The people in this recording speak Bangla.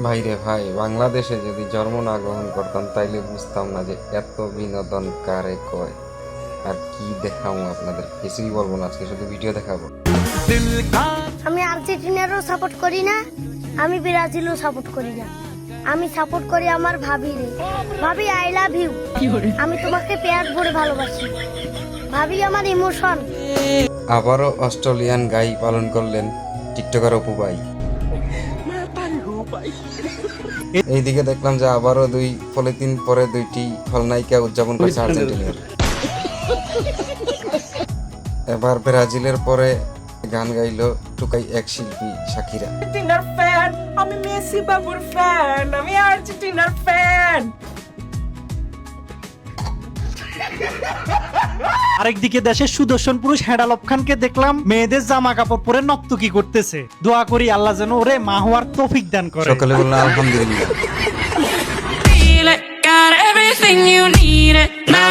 ভাই রে ভাই, বাংলাদেশে যদি জন্ম না গ্রহণ করতাম তাইলে বুঝতাম না যে এত বিনোদন কারে কয়। আর কি দেখাবো আপনাদের, কিছুই বলবো না, আজকে শুধু ভিডিও দেখাবো। আমি আর্জেন্টিনারও সাপোর্ট করি না, আমি ব্রাজিলও সাপোর্ট করি না। আমি সাপোর্ট করি আমার ভাবিরে। ভাবি, আই লাভ ইউ। আমি তোমাকে পেট ভরে ভালোবাসি। ভাবি আমার ইমোশন। আবারও অস্ট্রেলিয়ান গাই পালন করলেন টিকটকার অপু ভাই। এইদিকে দেখলাম যে আবারও দুই পলিথিন পরে দুইটি খলনায়িকা উদযাপন করছে আর্জেন্টিনার। এবার ব্রাজিলের পরে গান গাইলো টুকাই এক শিল্পী শাকিরা। আর্জেন্টিনার ফ্যান, আমি মেসি বাবুর ফ্যান, আমি আর্জেন্টিনার ফ্যান। আরেকদিকে দেশের সুদর্শন পুরুষ হেডালব খানকে দেখলাম মেয়েদের জামা কাপড় পরে নর্তকী করতেছে। দোয়া করি আল্লাহ যেন ওরে মা হওয়ার তৌফিক দান করে। সকালে বললাম আলহামদুলিল্লাহ। Feel it, got everything you need it. Now